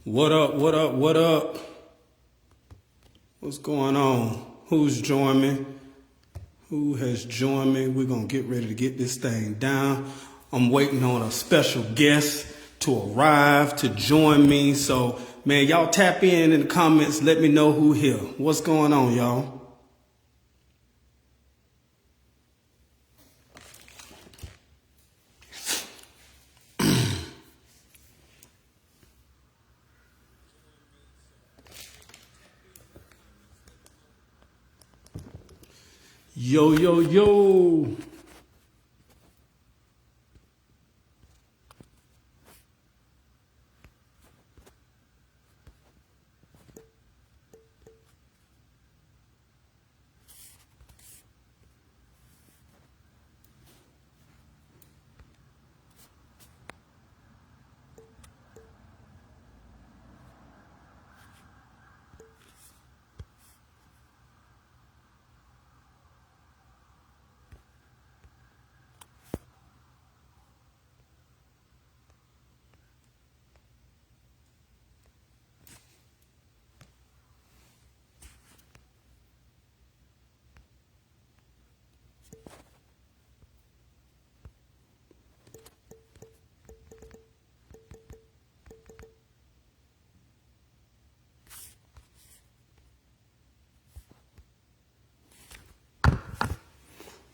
What up, what up, what up? What's going on? Who's joined me? Who has joined me? We're going to get ready to get this thing down. I'm waiting on a special guest to arrive to join me. So, man, y'all tap in the comments. Let me know who here. What's going on, y'all? Yo, yo, yo.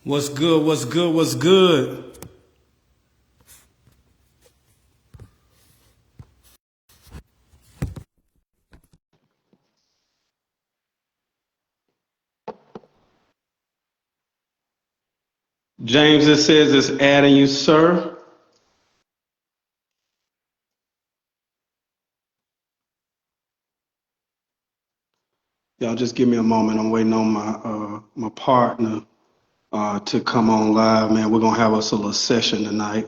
What's good? What's good? What's good? James, it says it's adding you, sir. Y'all just give me a moment. I'm waiting on my partner to come on live, man. We're gonna have us a little session tonight.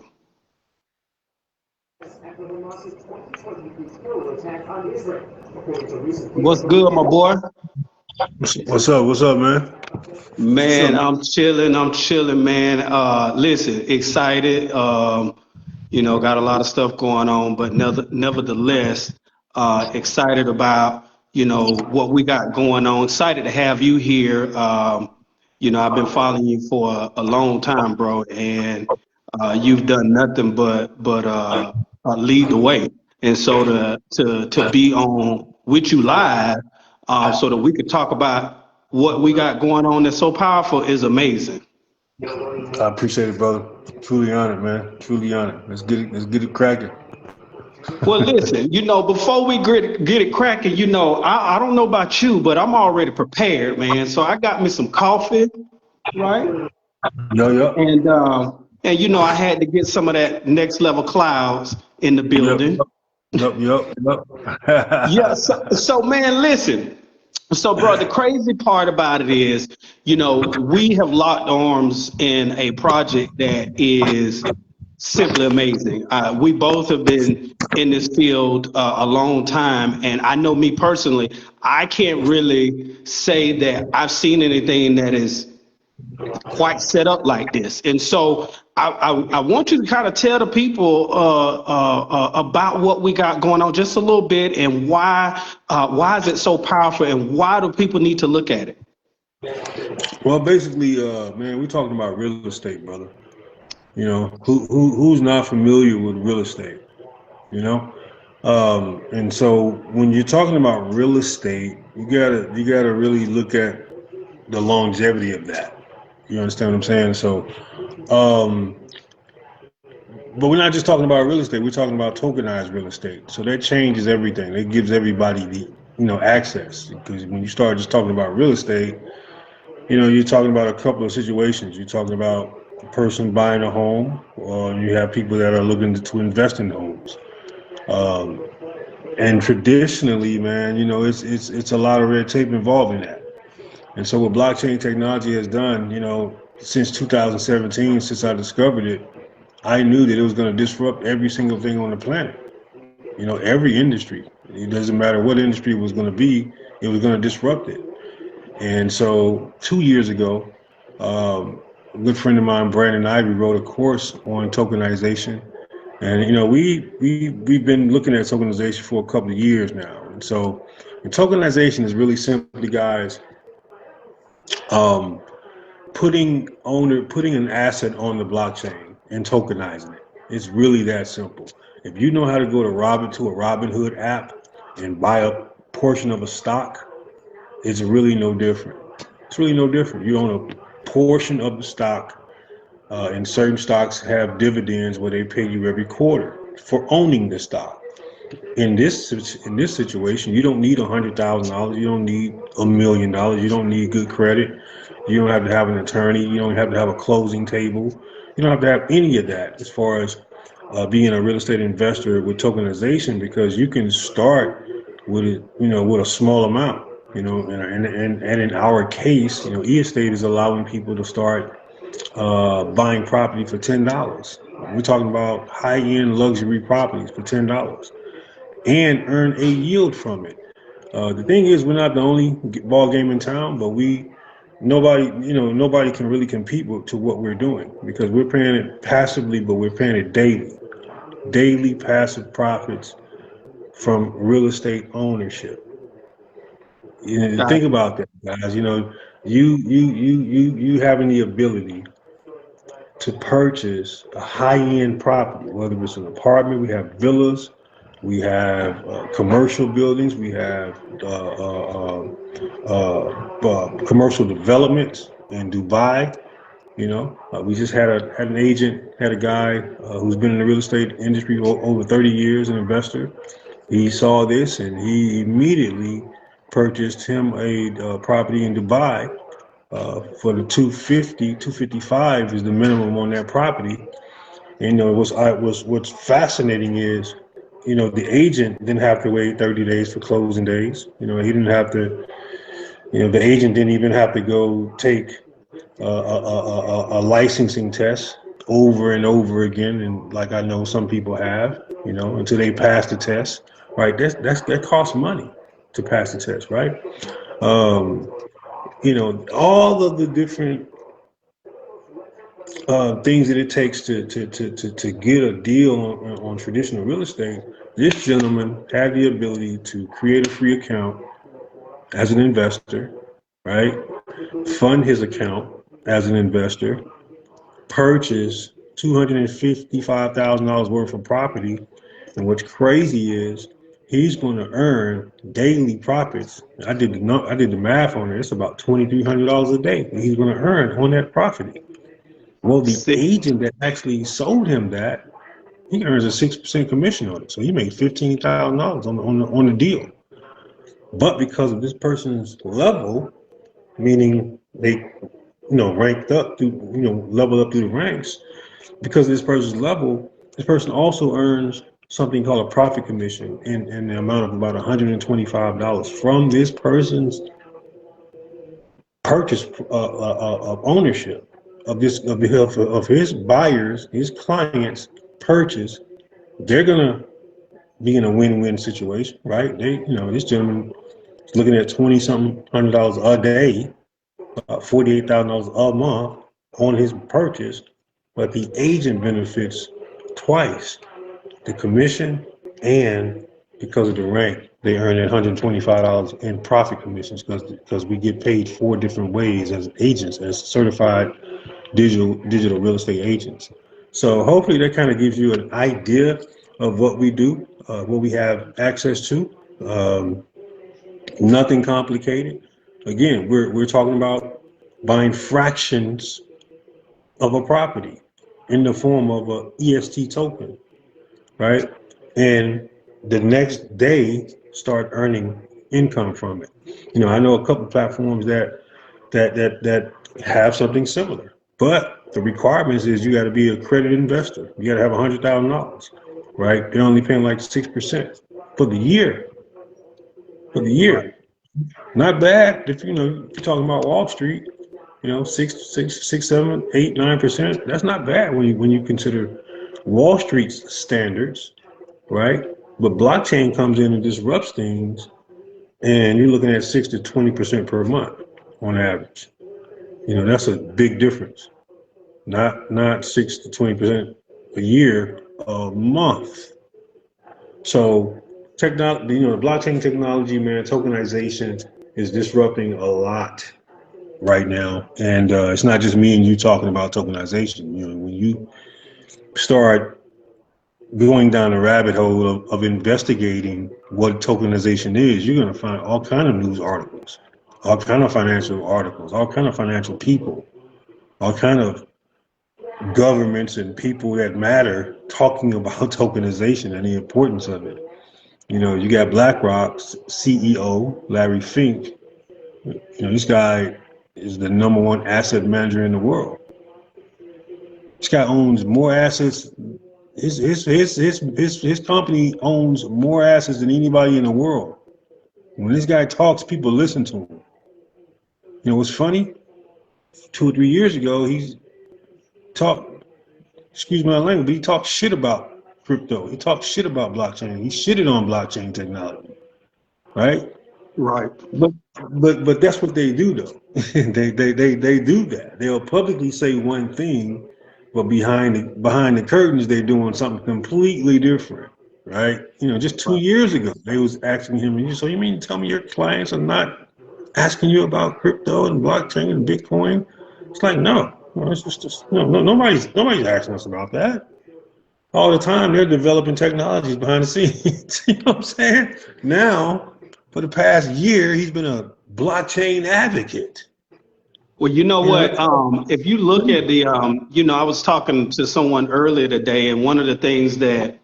What's good, my boy? What's up? What's up, man? Man, I'm chilling. I'm chilling, man. Listen, excited. Got a lot of stuff going on, but nevertheless, excited about what we got going on. Excited to have you here. I've been following you for a long time, bro, and you've done nothing but lead the way. And so to be on with you live, so that we could talk about what we got going on that's so powerful is amazing. I appreciate it, brother. Truly honored, man. Truly honored. Let's get it. Let's get it cracking. Well, listen, before we get it cracking, I don't know about you, but I'm already prepared, man. So I got me some coffee, right? Yo. And I had to get some of that next level clouds in the building. Yep. Yeah. So man, listen. So, bro, the crazy part about it is, we have locked arms in a project that is simply amazing. We both have been in this field a long time, and I know me personally, I can't really say that I've seen anything that is quite set up like this. And so I want you to kind of tell the people about what we got going on just a little bit, and why is it so powerful, and why do people need to look at it? Well, basically, man, we're talking about real estate, brother. Who's not familiar with real estate? And so when you're talking about real estate, you gotta really look at the longevity of that. You understand what I'm saying? So, but we're not just talking about real estate. We're talking about tokenized real estate. So that changes everything. It gives everybody the access. Because when you start just talking about real estate, you're talking about a couple of situations. You're talking about a person buying a home, or you have people that are looking to invest in homes. And traditionally, man, it's a lot of red tape involved in that. And so what blockchain technology has done, since 2017, since I discovered it, I knew that it was going to disrupt every single thing on the planet. Every industry. It doesn't matter what industry it was going to be, it was going to disrupt it. And so 2 years ago, a good friend of mine, Brandon Ivy, wrote a course on tokenization. And we've been looking at tokenization for a couple of years now. And so, and tokenization is really simply, guys, um, putting an asset on the blockchain and tokenizing it. It's really that simple. If you know how to go to a Robinhood app and buy a portion of a stock, it's really no different. It's really no different. You own a portion of the stock, and certain stocks have dividends where they pay you every quarter for owning the stock. In this situation, you don't need $100,000. You don't need $1 million. You don't need good credit. You don't have to have an attorney. You don't have to have a closing table. You don't have to have any of that as far as being a real estate investor with tokenization, because you can start with with a small amount. And in our case, e-estate is allowing people to start buying property for $10. We're talking about high-end luxury properties for $10 and earn a yield from it. The thing is, we're not the only ball game in town, but nobody can really compete to what we're doing, because we're paying it passively, but we're paying it daily passive profits from real estate ownership. Think about that, guys. You having the ability to purchase a high-end property, whether it's an apartment, we have villas, we have commercial buildings, we have commercial developments in Dubai. We just had a guy who's been in the real estate industry over 30 years, an investor. He saw this and he immediately purchased him a property in Dubai for the 255 is the minimum on that property. And what's fascinating is, the agent didn't have to wait 30 days for closing days. He didn't have to, the agent didn't even have to go take a licensing test over and over again. And like I know some people have, until they pass the test, right? That costs money to pass the test, right? All of the different things that it takes to get a deal on traditional real estate. This gentleman had the ability to create a free account as an investor, right? Fund his account as an investor, purchase $255,000 worth of property. And what's crazy is he's going to earn daily profits. I did the math on it. It's about $2,300 a day that he's going to earn on that property. Well, the agent that actually sold him that, he earns a 6% commission on it. So he made $15,000 on the deal. But because of this person's level, meaning they, ranked up through, leveled up through the ranks, because of this person's level, this person also earns something called a profit commission in the amount of about $125 from this person's purchase of ownership of his buyers, his clients' purchase. They're gonna be in a win-win situation, right? This gentleman is looking at $20-something $100 a day, $48,000 a month on his purchase, but the agent benefits twice: the commission, and because of the rank, they earn $125 in profit commissions, because we get paid 4 different ways as agents, as certified digital real estate agents. So hopefully that kind of gives you an idea of what we do, what we have access to. Nothing complicated. Again, we're talking about buying fractions of a property in the form of a EST token, right? And the next day start earning income from it. I know a couple of platforms that have something similar, but the requirements is you got to be a accredited investor. You got to have $100,000, right? They're only paying like 6% for the year. Not bad if you're talking about Wall Street. 6, 7, 8, 9%. That's not bad when you consider Wall Street's standards, right? But blockchain comes in and disrupts things, and you're looking at 6 to 20% per month on average. That's a big difference. Not 6 to 20% a year, a month. So technology, the blockchain technology, man, tokenization is disrupting a lot right now. And it's not just me and you talking about tokenization. When you start going down a rabbit hole of investigating what tokenization is, you're going to find all kind of news articles, all kind of financial articles, all kind of financial people, all kind of governments and people that matter talking about tokenization and the importance of it. You got BlackRock's CEO, Larry Fink. This guy is the number one asset manager in the world. This guy owns more assets. His company owns more assets than anybody in the world. When this guy talks, people listen to him. What's funny? 2 or 3 years ago, he's talked, excuse my language, but he talked shit about crypto. He talked shit about blockchain. He shitted on blockchain technology, right? Right. But that's what they do though. they do that. They'll publicly say one thing, but behind the curtains they're doing something completely different, right? Just 2 years ago they was asking him, so you mean to tell me your clients are not asking you about crypto and blockchain and Bitcoin? It's like no, it's just nobody's asking us about that. All the time they're developing technologies behind the scenes. You know what I'm saying? Now, for the past year, he's been a blockchain advocate. Well, you know what? If you look at the, I was talking to someone earlier today, and one of the things that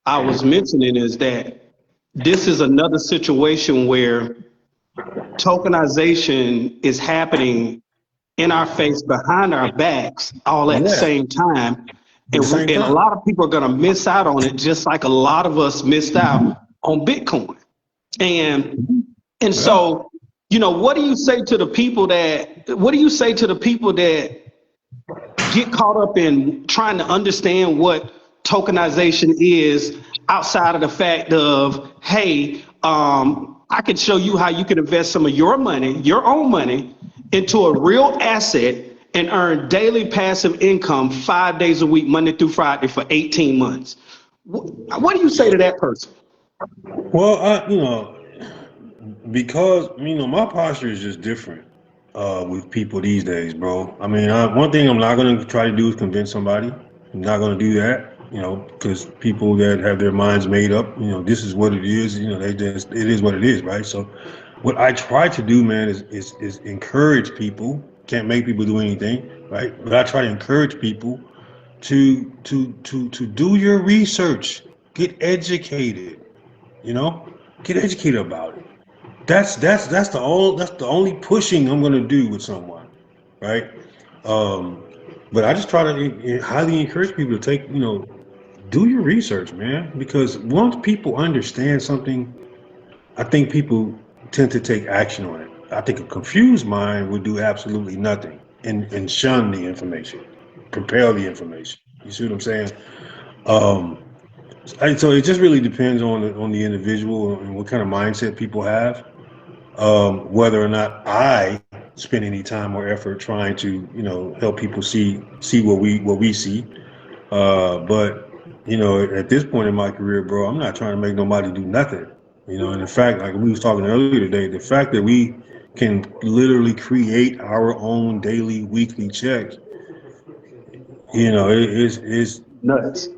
I was mentioning is that this is another situation where tokenization is happening in our face, behind our backs, all at the same time. And a lot of people are going to miss out on it, just like a lot of us missed out on Bitcoin. And so, what do you say to the people that get caught up in trying to understand what tokenization is outside of the fact of, hey, I can show you how you can invest some of your money, your own money, into a real asset and earn daily passive income 5 days a week, Monday through Friday for 18 months. What do you say to that person? Well, because my posture is just different with people these days, bro. I mean, one thing I'm not going to try to do is convince somebody. I'm not going to do that, because people that have their minds made up, this is what it is. It is what it is, right? So, what I try to do, man, is encourage people. Can't make people do anything, right? But I try to encourage people to do your research, get educated. Get educated about it. That's the only pushing I'm gonna do with someone, right? But I just try to highly encourage people to take, do your research, man, because once people understand something, I think people tend to take action on it. I think a confused mind would do absolutely nothing and shun the information, propel the information. You see what I'm saying? So it just really depends on the individual and what kind of mindset people have. Whether or not I spend any time or effort trying to help people see what we see. But at this point in my career, bro, I'm not trying to make nobody do nothing. And in fact, like we was talking earlier today, the fact that we can literally create our own daily, weekly check, it is nuts.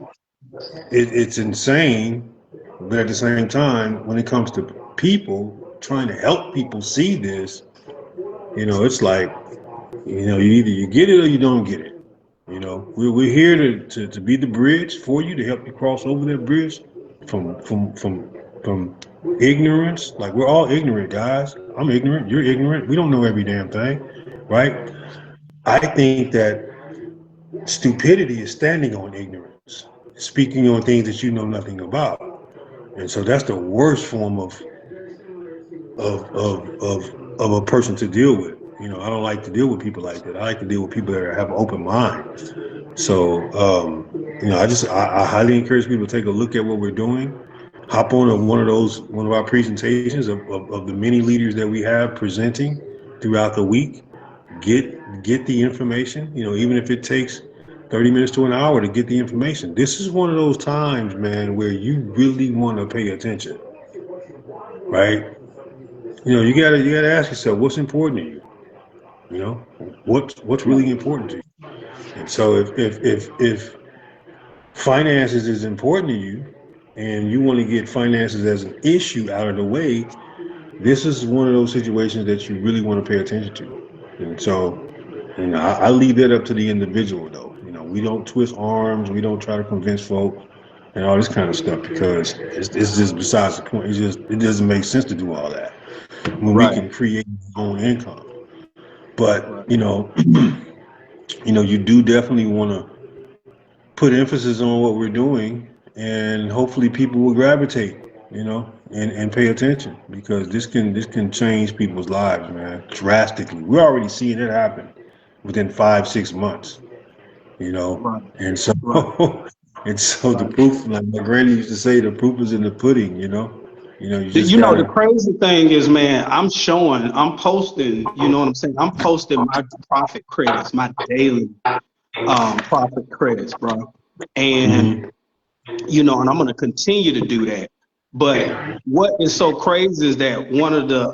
It's insane, but at the same time, when it comes to people trying to help people see this, it's like, either you get it or you don't get it. We're here to be the bridge for you, to help you cross over that bridge from ignorance. Like, we're all ignorant, guys. I'm ignorant. You're ignorant. We don't know every damn thing, right? I think that stupidity is standing on ignorance, speaking on things that you know nothing about, and so that's the worst form of a person to deal with. I don't like to deal with people like that. I like to deal with people that have an open mind. So, I highly encourage people to take a look at what we're doing. Hop on one of our presentations of the many leaders that we have presenting throughout the week. Get the information. Even if it takes 30 minutes to an hour to get the information. This is one of those times, man, where you really want to pay attention, right? You gotta ask yourself what's important to you. You know, what's really important to you. And so if finances is important to you, and you want to get finances as an issue out of the way, this is one of those situations that you really want to pay attention to. And so, I leave that up to the individual, though. We don't twist arms, we don't try to convince folk, and all this kind of stuff because it's just besides the point. It doesn't make sense to do all that when we can create our own income. But you do definitely want to put emphasis on what we're doing, and hopefully people will gravitate, and pay attention because this can change people's lives, man, drastically. We're already seeing it happen within 5-6 months, and so the proof, like my granny used to say, the proof is in the pudding, you just the crazy thing is, man, I'm posting, you know what I'm saying? I'm posting my profit credits, my daily profit credits, bro. And, and I'm going to continue to do that. But what is so crazy is that one of the,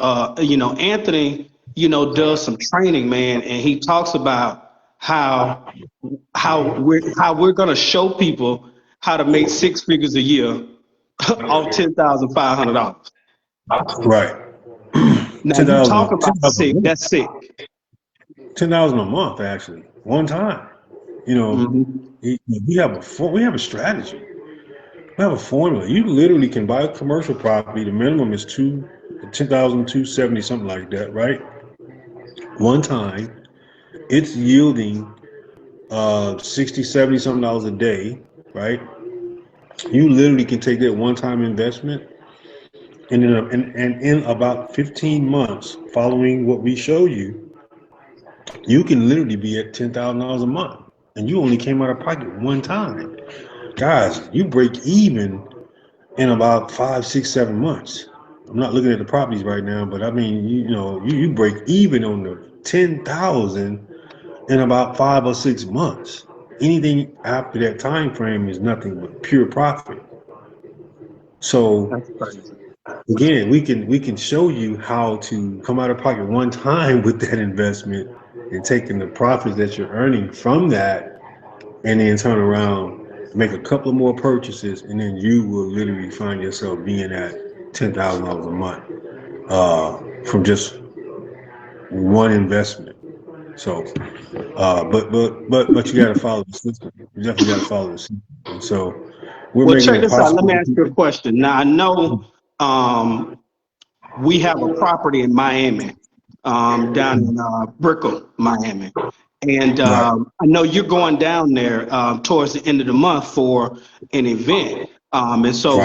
Anthony, does some training, man, and he talks about how we're going to show people how to make 6 figures a year off $10,500. Right. Now you talk about sick. That's sick. 10,000 a month, actually, one time. We have a strategy. We have a formula. You literally can buy a commercial property. The minimum is $10,270, something like that, right? One time, it's yielding 60, 70 something dollars a day, right? You literally can take that one-time investment, and in about 15 months, following what we show you, you can literally be at $10,000 a month, and you only came out of pocket one time. Guys, you break even in about 5, 6, 7 months. I'm not looking at the properties right now, but I mean, you break even on the 10,000 in about 5 or 6 months. Anything after that time frame is nothing but pure profit. So again, we can show you how to come out of pocket one time with that investment and taking the profits that you're earning from that, and then turn around, make a couple of more purchases, and then you will literally find yourself being at $10,000 a month from just one investment. So, but you got to follow the system. You definitely got to follow the system. And so, check this out. Let me ask you a question. Now, I know we have a property in Miami, down in Brickell, Miami. And I know you're going down there towards the end of the month for an event. And so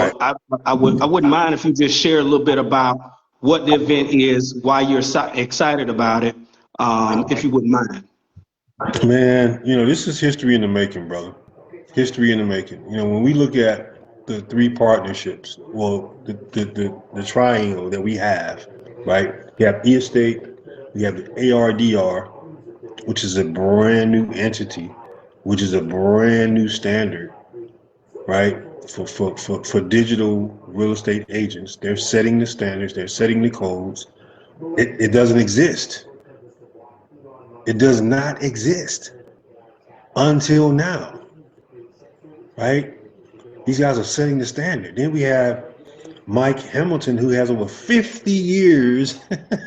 I wouldn't mind if you just share a little bit about what the event is, why you're excited about it, if you wouldn't mind. Man, this is history in the making, brother. History in the making. When we look at the 3 partnerships, well, the triangle that we have, right? We have E-Estate, we have the ARDR, which is a brand new entity, which is a brand new standard, right? For digital real estate agents. They're setting the standards, they're setting the codes. It doesn't exist. It does not exist until now, right? These guys are setting the standard. Then we have Mike Hamilton, who has over 50 years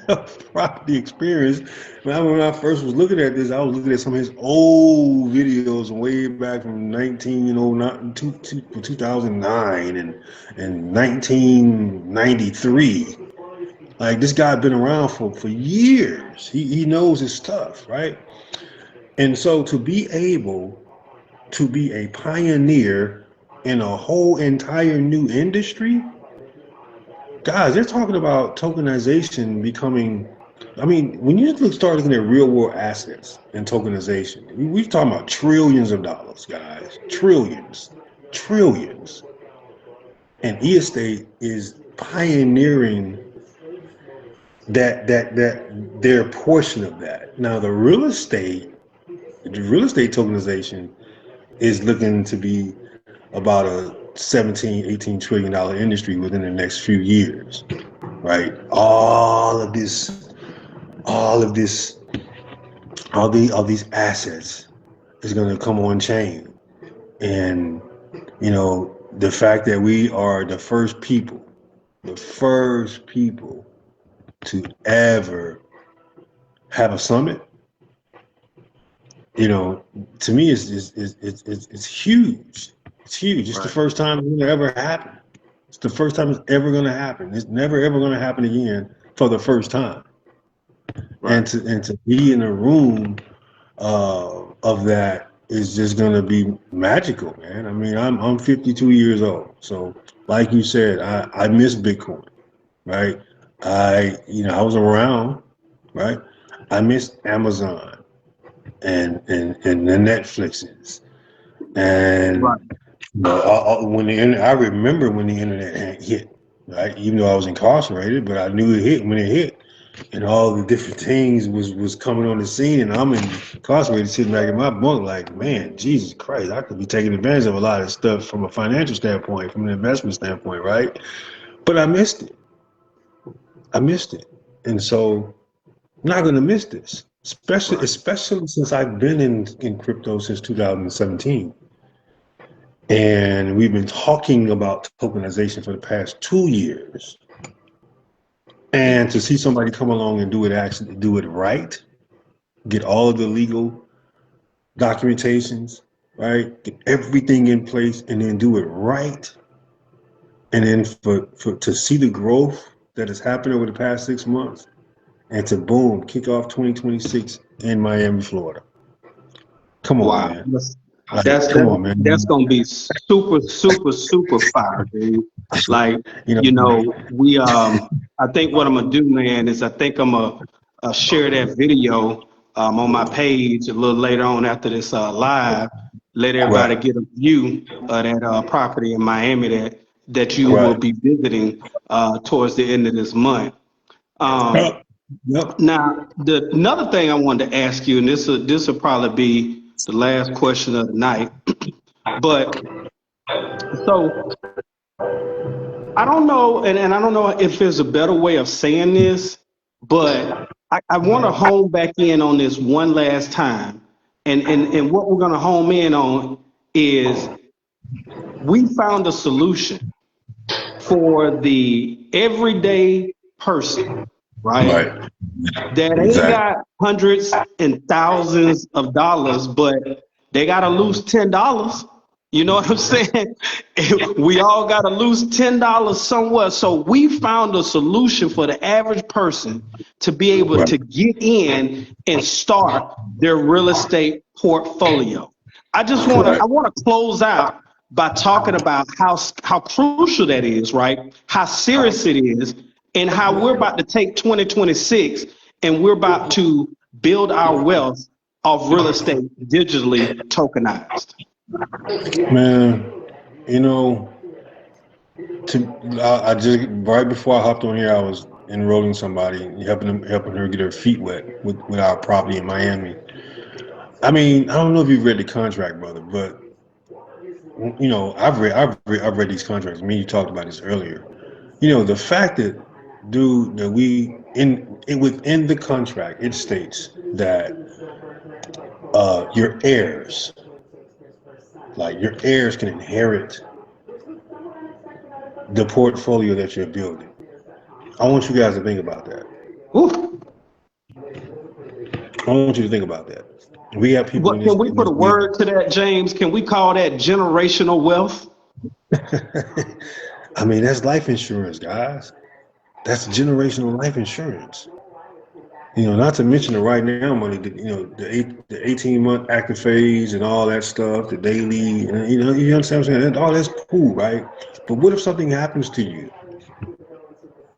of property experience. When I first was looking at this, I was looking at some of his old videos way back from 2009 and 1993. Like, this guy been around for years. He knows his stuff, right? And so to be able to be a pioneer in a whole entire new industry, guys, they're talking about tokenization becoming, when you start looking at real world assets and tokenization, we're talking about trillions of dollars, guys, trillions. And E-Estate is pioneering that their portion of that. Now, the real estate tokenization is looking to be about a 17, 18 trillion dollar industry within the next few years, right? All of this, all of this, all these assets is going to come on chain. And, you know, the fact that we are the first people to ever have a summit, you know, to me it's huge. It's huge. It's the first time it's gonna ever happen. It's the first time it's ever gonna happen. It's never ever gonna happen again for the first time. Right. And to be in a room of that is just gonna be magical, man. I mean, I'm 52 years old, so like you said, I miss Bitcoin, right? I was around, right? I miss Amazon and the Netflixes, and Right. you know, I remember when the internet hit, right? Even though I was incarcerated, but I knew it hit when it hit, and all the different things was coming on the scene, and I'm incarcerated, sitting back in my bunk, like, man, Jesus Christ, I could be taking advantage of a lot of stuff from a financial standpoint, from an investment standpoint, right? But I missed it. And so I'm not gonna miss this, especially since I've been in crypto since 2017. And we've been talking about tokenization for the past 2 years. And to see somebody come along and actually do it right, get all of the legal documentations, right? Get everything in place and then do it right. And then for to see the growth that has happened over the past 6 months, and to boom, kick off 2026 in Miami, Florida. Come on, man. Come on, man. That's gonna be super, super, super fire, dude. Like, I think what I'm gonna do, man, is I think I'm gonna share that video on my page a little later on after this live. Let everybody get a view of that property in Miami that you will be visiting towards the end of this month. Now, another thing I wanted to ask you, and this will probably be the last question of the night, but so I don't know, and I don't know if there's a better way of saying this, but I want to hone back in on this one last time, and what we're going to home in on is we found a solution for the everyday person, right? That ain't got hundreds and thousands of dollars, but they got to lose $10. You know what I'm saying? We all got to lose $10 somewhere. So we found a solution for the average person to be able to get in and start their real estate portfolio. I want to close out by talking about how crucial that is, right? How serious it is, and how we're about to take 2026 and we're about to build our wealth of real estate digitally tokenized. Man, you know, I just right before I hopped on here, I was enrolling somebody, helping her get her feet wet with our property in Miami. I mean, I don't know if you've read the contract, brother, but you know, I've read these contracts. Me, you talked about this earlier. You know, the fact that, dude, that within the contract, it states that your heirs can inherit the portfolio that you're building. I want you guys to think about that. Ooh. I want you to think about that. We have people. Can we put a word to that, James? Can we call that generational wealth? I mean, that's life insurance, guys. That's generational life insurance. You know, not to mention the right now money, the 18-month active phase and all that stuff, the daily, and you understand what I'm saying? All that's cool, right? But what if something happens to you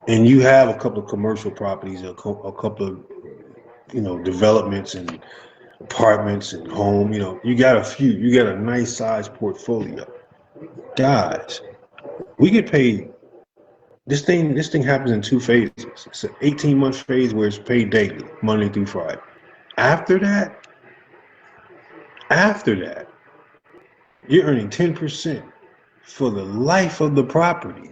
and you have a couple of commercial properties, a couple of, developments and apartments and home, you got a nice sized portfolio. Guys, we get paid. This thing happens in 2 phases. It's an 18-month phase where it's paid daily, Monday through Friday. After that, you're earning 10% for the life of the property.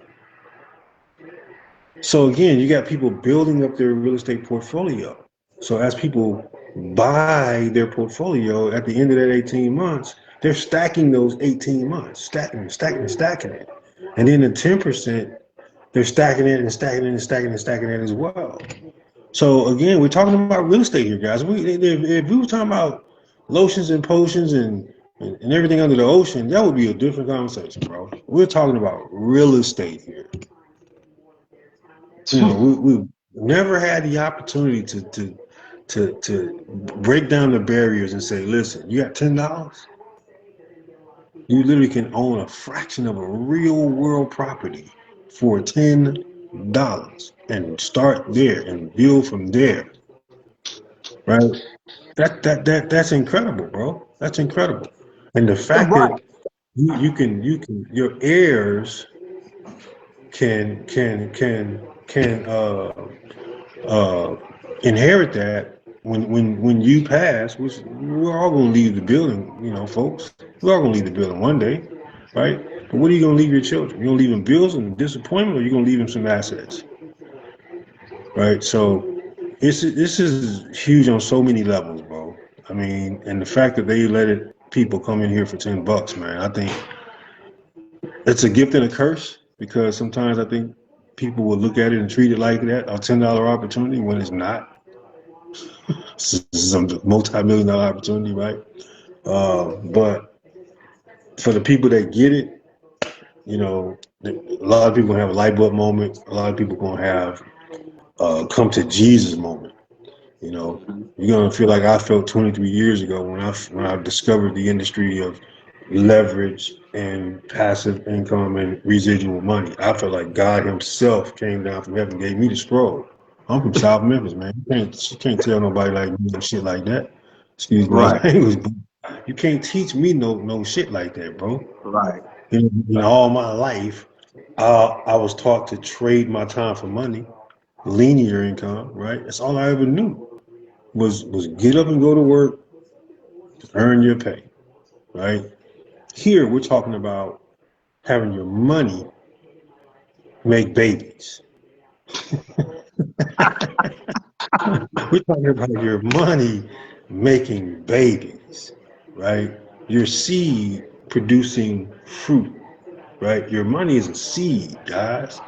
So again, you got people building up their real estate portfolio. So as people buy their portfolio at the end of that 18 months, they're stacking those 18 months, stacking it. And then the 10%, they're stacking it and stacking it and stacking it and stacking it as well. So again, we're talking about real estate here, guys. If we were talking about lotions and potions and everything under the ocean, that would be a different conversation, bro. We're talking about real estate here. You know, we've never had the opportunity to break down the barriers and say, listen, you got $10. You literally can own a fraction of a real world property for $10 and start there and build from there. Right? That's incredible, bro. That's incredible. And the fact Right. that you can your heirs can inherit that when you pass, which we're all gonna leave the building, you know, folks. We're all gonna leave the building one day, right? But what are you gonna leave your children? You're gonna leave them bills and disappointment, or you're gonna leave them some assets, right? So this is huge on so many levels, bro. I mean, and the fact that they let people come in here for $10, man, I think it's a gift and a curse, because sometimes I think people will look at it and treat it like that, a $10 opportunity, when it's not. This is a multi-million-dollar opportunity, right? But for the people that get it, you know, a lot of people gonna have a light bulb moment. A lot of people gonna have come to Jesus moment. You know, you're gonna feel like I felt 23 years ago when I discovered the industry of leverage and passive income and residual money. I felt like God Himself came down from heaven and gave me the scroll. I'm from South Memphis, man. You can't tell nobody like me no shit like that. Excuse my Right. language, but you can't teach me no shit like that, bro. Right. All my life, I was taught to trade my time for money, linear income, right? That's all I ever knew was get up and go to work, earn your pay, right? Here we're talking about having your money make babies. We're talking about your money making babies, right? Your seed producing fruit, right? Your money is a seed, guys.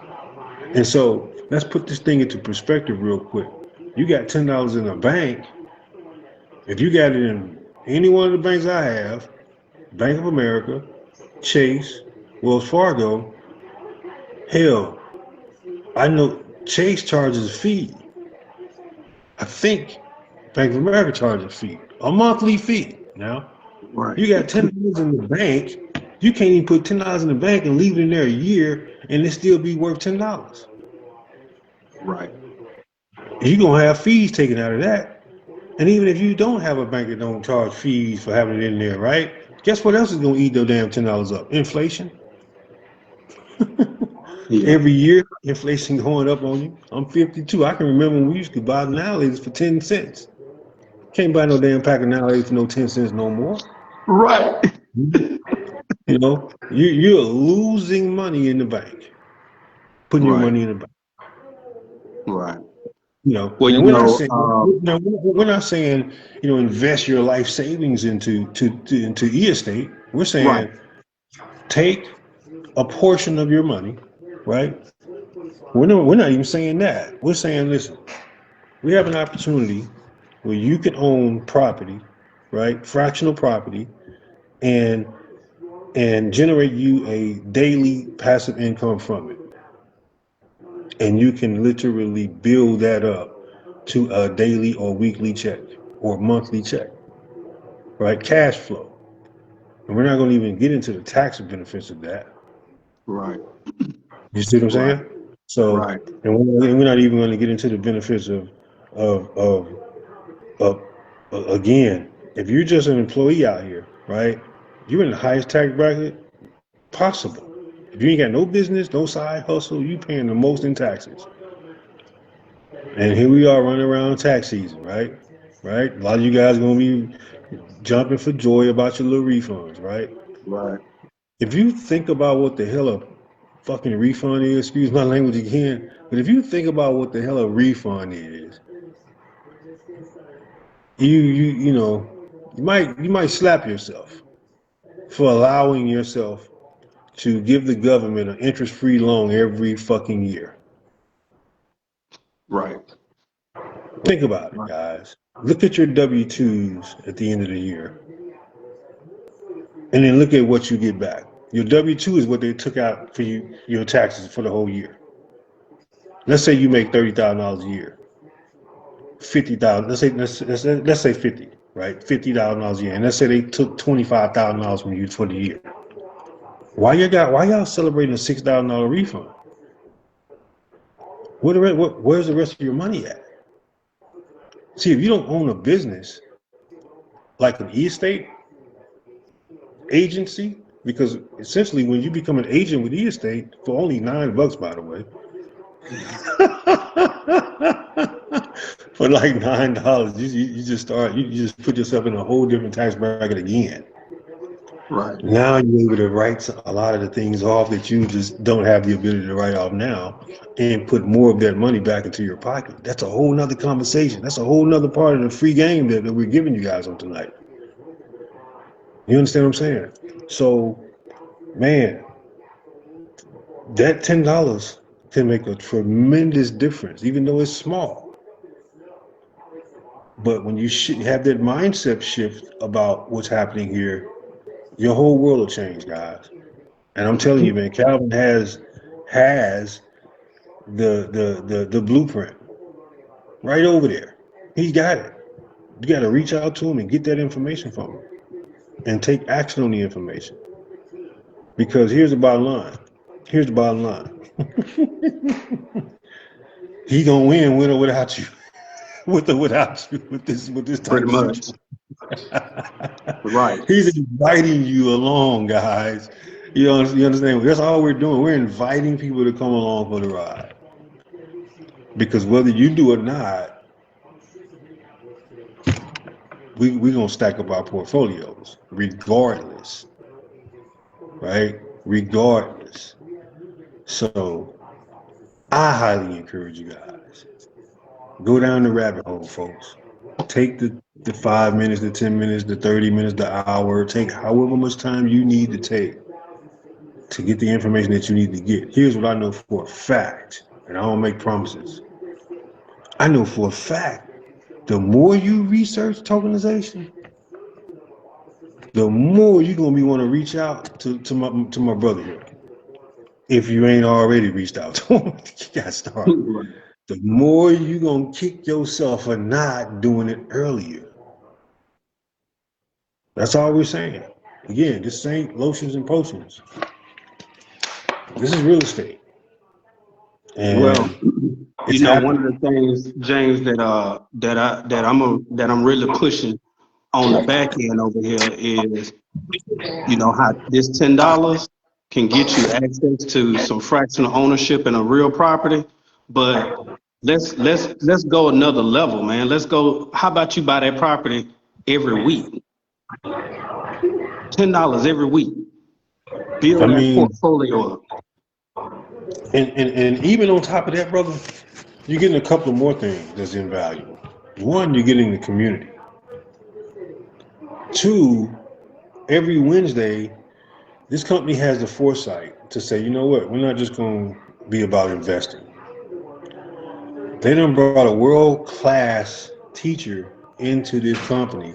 And so let's put this thing into perspective real quick. You got $10 in a bank. If you got it in any one of the banks I have, Bank of America, Chase, Wells Fargo, hell, I know Chase charges a fee. I think Bank of America charges a fee, a monthly fee. Now, Right. you got $10 in the bank. You can't even put $10 in the bank and leave it in there a year and it still be worth $10. Right. You're gonna have fees taken out of that. And even if you don't have a bank that don't charge fees for having it in there, right? Guess what else is gonna eat those damn $10 up? Inflation. Yeah. Every year, inflation going up on you. I'm 52. I can remember when we used to buy nowadays for 10 cents. Can't buy no damn pack of nowadays for no 10 cents no more. Right. You know, you're losing money in the bank, putting your Right. money in the bank. Right. You know, Well, and we're not saying, you know, invest your life savings into e-estate. We're saying right. take a portion of your money, right? We're not even saying that. We're saying, listen, we have an opportunity where you can own property, right? Fractional property, and generate you a daily passive income from it. And you can literally build that up to a daily or weekly check or monthly check, right? Cash flow. And we're not going to even get into the tax benefits of that. Right. You see what I'm Right. saying? So, Right. and we're not even going to get into the benefits of, of, of again, if you're just an employee out here, right? You're in the highest tax bracket possible. If you ain't got no business, no side hustle, you paying the most in taxes. And here we are running around tax season, right? Right? A lot of you guys gonna be jumping for joy about your little refunds, right? Right. If you think about what the hell a fucking refund is, excuse my language again, but if you think about what the hell a refund is, you know, you might slap yourself for allowing yourself to give the government an interest-free loan every fucking year. Right. Think about it, Right. guys. Look at your W-2s at the end of the year, and then look at what you get back. Your W-2 is what they took out for you, your taxes for the whole year. Let's say you make $30,000 a year, 50,000. Let's say 50, right? $50,000 a year, and let's say they took $25,000 from you for the year. Why y'all celebrating a $6,000 refund? Where's the rest of your money at? See, if you don't own a business like an estate agency, because essentially when you become an agent with estate for only $9, by the way, for like $9, you just put yourself in a whole different tax bracket again. Right. Now you're able to write a lot of the things off that you just don't have the ability to write off now, and put more of that money back into your pocket. That's a whole nother conversation. That's a whole nother part of the free game that we're giving you guys on tonight. You understand what I'm saying? So, man, that $10 can make a tremendous difference, even though it's small. But when you have that mindset shift about what's happening here, your whole world will change, guys. And I'm telling you, man, Calvin has the blueprint right over there. He got it. You got to reach out to him and get that information from him, and take action on the information. Because here's the bottom line. Here's the bottom line. He gonna win or without you. With or without you, with this type Pretty of much. Right. He's inviting you along, guys. You understand? That's all we're doing. We're inviting people to come along for the ride. Because whether you do or not, we're gonna stack up our portfolios regardless. Right? Regardless. So I highly encourage you guys. Go down the rabbit hole, folks. Take the 5 minutes, the 10 minutes, the 30 minutes, the hour. Take however much time you need to take to get the information that you need to get. Here's what I know for a fact, and I don't make promises. I know for a fact, the more you research tokenization, the more you're gonna want to reach out to my brother here. If you ain't already reached out to him, you gotta start. The more you're gonna kick yourself for not doing it earlier. That's all we're saying. Again, this ain't lotions and potions. This is real estate. And well, it's one of the things, James, that I'm really pushing on the back end over here is, how this $10 can get you access to some fractional ownership in a real property, but let's go another level, man. Let's go. How about you buy that property every week? $10 every week. Build that portfolio up. And even on top of that, brother, you're getting a couple of more things that's invaluable. One, you're getting the community. Two, every Wednesday, this company has the foresight to say, you know what, we're not just going to be about investing. They done brought a world-class teacher into this company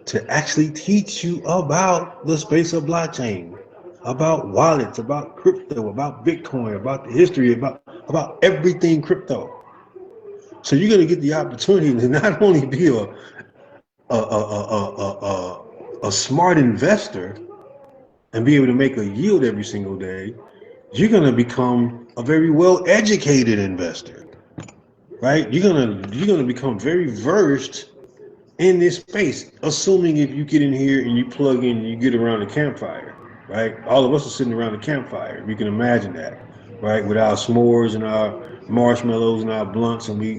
to actually teach you about the space of blockchain, about wallets, about crypto, about Bitcoin, about the history, about everything crypto. So you're going to get the opportunity to not only be a smart investor and be able to make a yield every single day, you're going to become a very well-educated investor, right? You're gonna become very versed in this space, assuming if you get in here and you plug in and you get around the campfire, right? All of us are sitting around the campfire. You can imagine that, right? With our s'mores and our marshmallows and our blunts, and we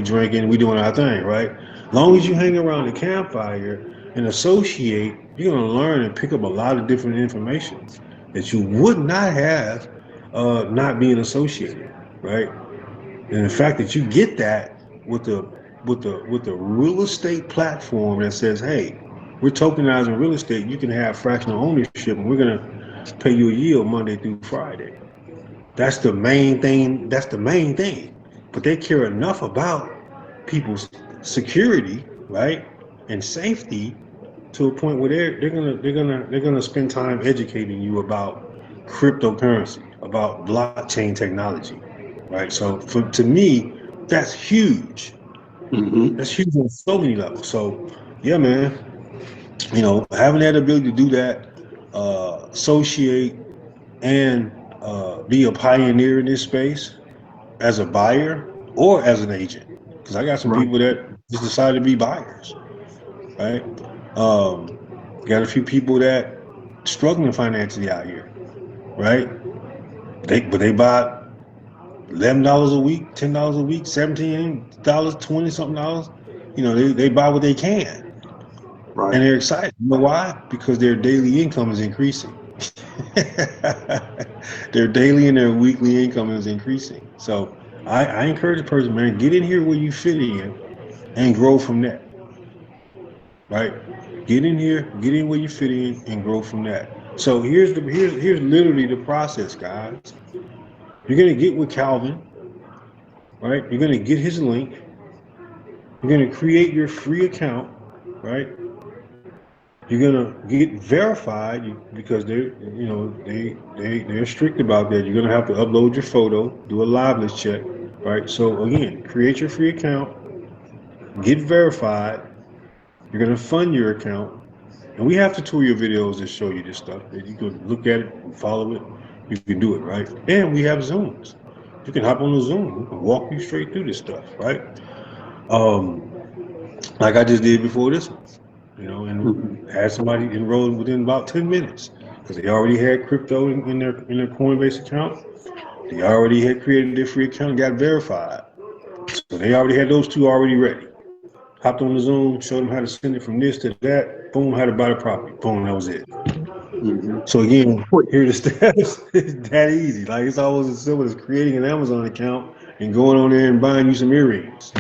drinking, we doing our thing, right? As long as you hang around the campfire and associate you're gonna learn and pick up a lot of different information that you would not have not being associated, right? And the fact that you get that with the real estate platform that says, hey, we're tokenizing real estate, you can have fractional ownership and we're gonna pay you a yield Monday through Friday. That's the main thing. That's the main thing. But they care enough about people's security, right, and safety to a point where they're gonna spend time educating you about cryptocurrency, about blockchain technology, right? So to me, that's huge. Mm-hmm. That's huge on so many levels. So yeah, man, having that ability to do that, associate and be a pioneer in this space as a buyer or as an agent, because I got some Right. people that just decided to be buyers, right? Got a few people that struggling financially out here, right? They buy $11 a week, $10 a week, $17, 20 something dollars. They buy what they can, Right. and they're excited. You know why? Because their daily income is increasing. Their daily and their weekly income is increasing. So I encourage a person, man, get in here where you fit in and grow from that. Right? Get in here, get in where you fit in and grow from that. So here's literally the process, guys. You're gonna get with Calvin, right? You're gonna get his link. You're gonna create your free account, right? You're gonna get verified because they're strict about that. You're gonna have to upload your photo, do a liveness check, right? So again, create your free account, get verified. You're gonna fund your account, and we have tutorial videos that show you this stuff. That you can look at it and follow it. You can do it, right? And we have Zooms. You can hop on the Zoom. We can walk you straight through this stuff, right? Like I just did before this one. And had somebody enrolled within about 10 minutes because they already had crypto in their Coinbase account. They already had created their free account and got verified. So they already had those two already ready. Hopped on the Zoom, showed them how to send it from this to that. Boom, how to buy the property. Boom, that was it. Mm-hmm. So again, here the steps. It's that easy. Like it's almost as simple as creating an Amazon account and going on there and buying you some earrings.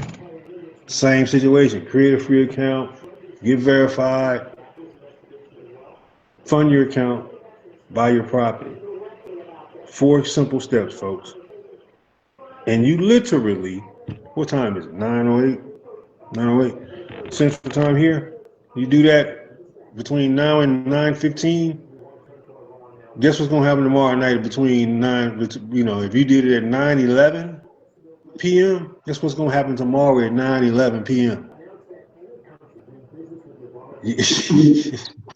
Same situation. Create a free account, get verified, fund your account, buy your property. 4 simple steps, folks. And you literally, what time is it? 9:08? 9:08 Central Time here. You do that between now and 9:15. Guess what's gonna happen tomorrow night between 9? If you did it at 9:11 p.m., guess what's gonna happen tomorrow at 9:11 p.m.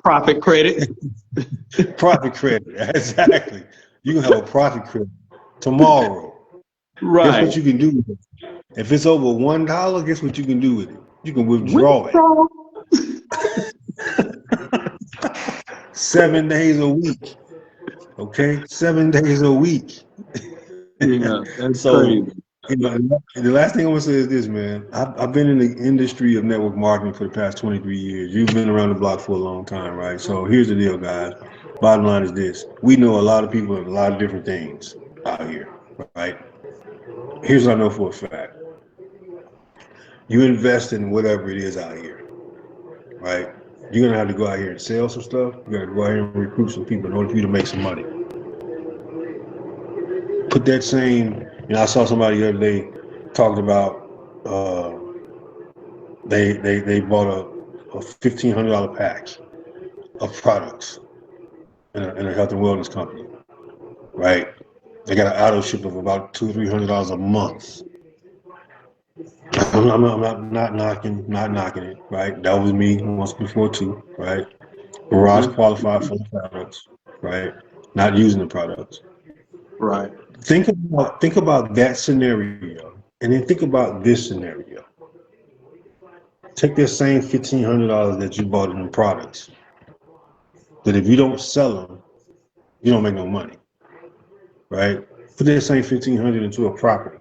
Profit credit. Profit credit, exactly. You can have a profit credit tomorrow. Right. Guess what you can do with it? If it's over $1, guess what you can do with it? You can withdraw it. 7 days a week. Okay? 7 days a week. Yeah, that's So, crazy. The last thing I want to say is this, man. I've been in the industry of network marketing for the past 23 years. You've been around the block for a long time, right? So here's the deal, guys. Bottom line is this. We know a lot of people and a lot of different things out here, right? Here's what I know for a fact. You invest in whatever it is out here, right? You're going to have to go out here and sell some stuff. You got to go out here and recruit some people in order for you to make some money. Put that same, I saw somebody the other day talking about they bought a $1,500 pack of products in a health and wellness company, right? They got an auto ship of about $200-300 a month. I'm not knocking it, right? That was me once before too, right? Garage qualified for the products, right? Not using the products. Right. Think about that scenario, and then think about this scenario. Take that same $1,500 that you bought in the products. That if you don't sell them, you don't make no money, right? Put that same $1,500 into a property.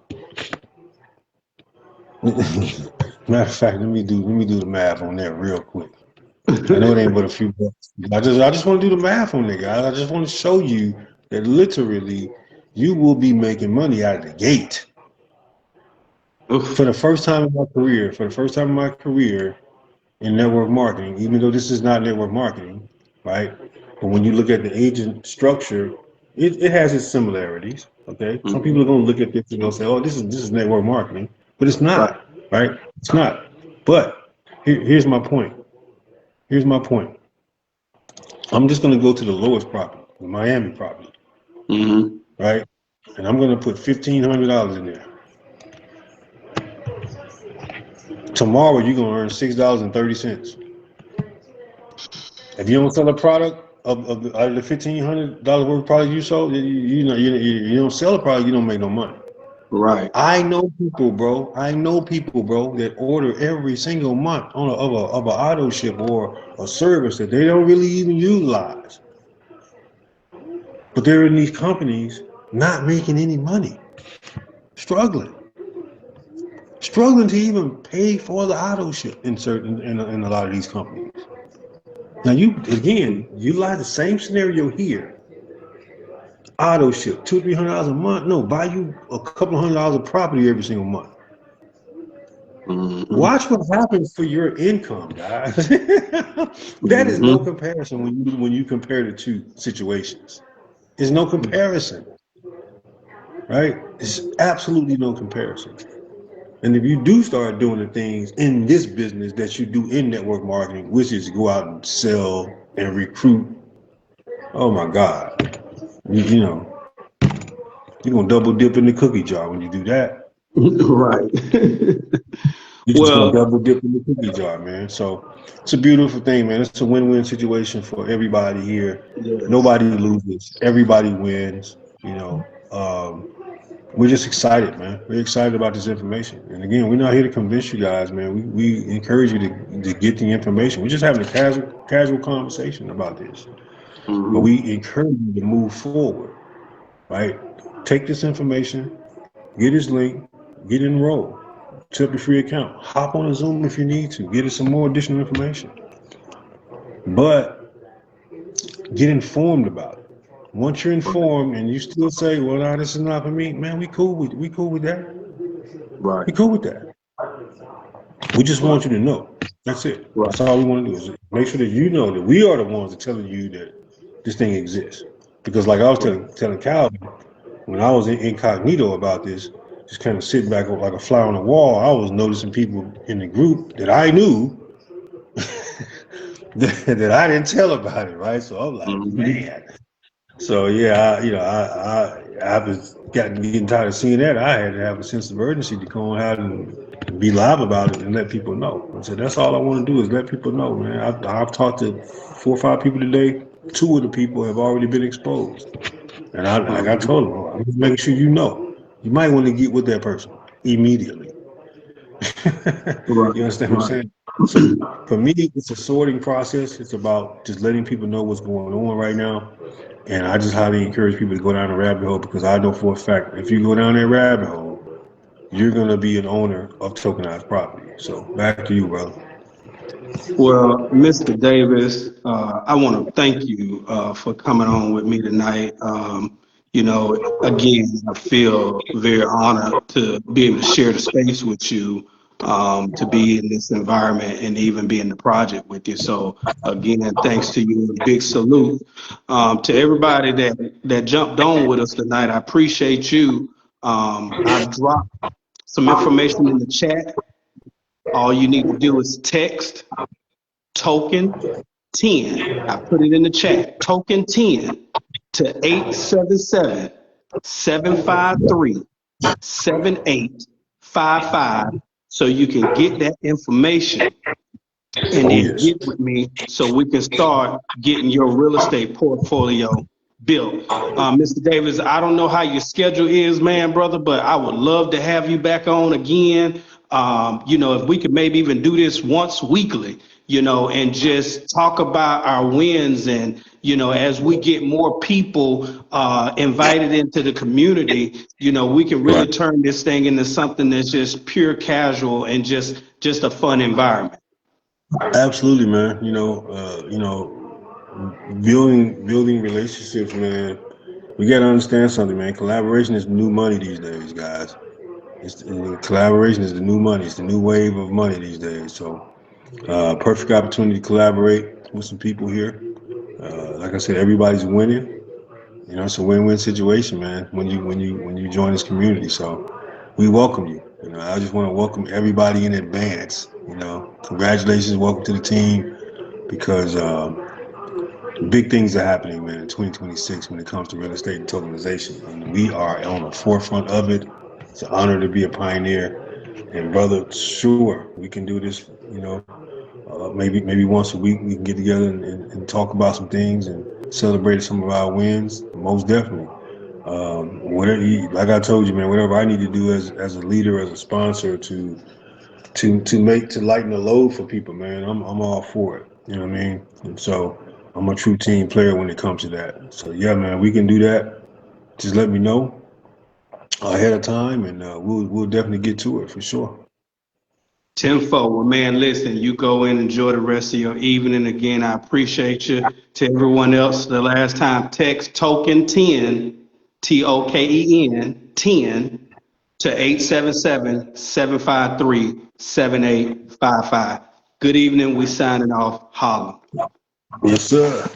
Matter of fact, let me do the math on that real quick. I know it ain't but a few bucks. I just want to do the math on it, guys. I just want to show you that literally you will be making money out of the gate. Oof. For the first time in my career in network marketing, even though this is not network marketing, right? But when you look at the agent structure, it has its similarities. Okay. Some people are gonna look at this and they'll say, oh, this is network marketing, but it's Right. not, right? It's not. But here's my point. Here's my point. I'm just gonna go to the lowest property, the Miami property, Mm-hmm. right? And I'm gonna put $1,500 in there. Tomorrow you're gonna earn $6.30. If you don't sell a product of the, out of the $1,500 worth of product you sold, you don't sell a product, you don't make no money. Right. I know people, bro. That order every single month on of a auto ship or a service that they don't really even utilize. But they're in these companies not making any money, struggling to even pay for the auto ship in a lot of these companies. Now you utilize the same scenario here. Auto ship, $200-300 a month. No, buy you a couple $100 of property every single month. Mm-hmm. Watch what happens for your income, guys. That is no comparison when you compare the two situations. There's no comparison, right? It's absolutely no comparison. And if you do start doing the things in this business that you do in network marketing, which is go out and sell and recruit, oh my God, you know, you're gonna double dip in the cookie jar when you do that. Right. You're just gonna Well, double dip in the cookie jar, man. So it's a beautiful thing, man. It's a win-win situation for everybody here. yes. Nobody loses. Everybody wins. You know, we're just excited, man. We're excited about this information. And again, we're not here to convince you guys, man. We encourage you to get the information. We're just having a casual conversation about this. But Mm-hmm. we encourage you to move forward, right? Take this information, get his link, get enrolled. Set up your free account. Hop on a Zoom if you need to. Get us some more additional information. But get informed about it. Once you're informed and you still say, well, no, this is not for me, man, we cool with that. Right. We cool with that. We just want you to know. That's it. Right. That's all we want to do is make sure that you know that we are the ones that telling you that this thing exists. Because like I was telling Calvin, when I was incognito about this, just kind of sitting back like a fly on the wall, I was noticing people in the group that I knew that I didn't tell about it, right? So I'm like, man. So yeah, I was getting tired of seeing that. I had to have a sense of urgency to go out and be live about it and let people know. I said that's all I want to do is let people know, man. I've talked to 4 or 5 people today. 2 of the people have already been exposed, and like I told them, I'm just making sure you know. You might want to get with that person immediately. Right. You understand what I'm saying? So for me, it's a sorting process. It's about just letting people know what's going on right now. And I just highly encourage people to go down the rabbit hole because I know for a fact if you go down that rabbit hole, you're going to be an owner of tokenized property. So back to you, brother. Well, Mr. Davis, I want to thank you for coming on with me tonight. Again, I feel very honored to be able to share the space with you, to be in this environment and even be in the project with you. So, again, thanks to you. A big salute to everybody that jumped on with us tonight. I appreciate you. I've dropped some information in the chat. All you need to do is text token 10. I put it in the chat. Token 10 to 877-753-7855 so you can get that information and Oh, then yes. get with me so we can start getting your real estate portfolio built. Mr. Davis, I don't know how your schedule is, man, brother, but I would love to have you back on again. If we could maybe even do this once weekly, and just talk about our wins. And, as we get more people invited into the community, we can really Right. turn this thing into something that's just pure casual and just a fun environment. Absolutely, man. Building relationships, man. We got to understand something, man. Collaboration is new money these days, guys. Collaboration is the new money. It's the new wave of money these days. So, perfect opportunity to collaborate with some people here. Like I said, everybody's winning. It's a win-win situation, man. When you join this community, so we welcome you. I just want to welcome everybody in advance. Congratulations, welcome to the team because big things are happening, man, in 2026 when it comes to real estate and tokenization, and we are on the forefront of it. It's an honor to be a pioneer, and brother, sure, we can do this. Maybe once a week we can get together and talk about some things and celebrate some of our wins. Most definitely. Whatever, like I told you, man, whatever I need to do as a leader, as a sponsor to lighten the load for people, man, I'm all for it. You know what I mean? And so I'm a true team player when it comes to that. So yeah, man, we can do that. Just let me know ahead of time, and we'll definitely get to it for sure. Tenfold. Well, man, listen, you go and enjoy the rest of your evening. Again, I appreciate you. To everyone else, the last time, text token 10, TOKEN 10 to 877-753-7855. Good evening. We signing off. Holla. Yes, sir.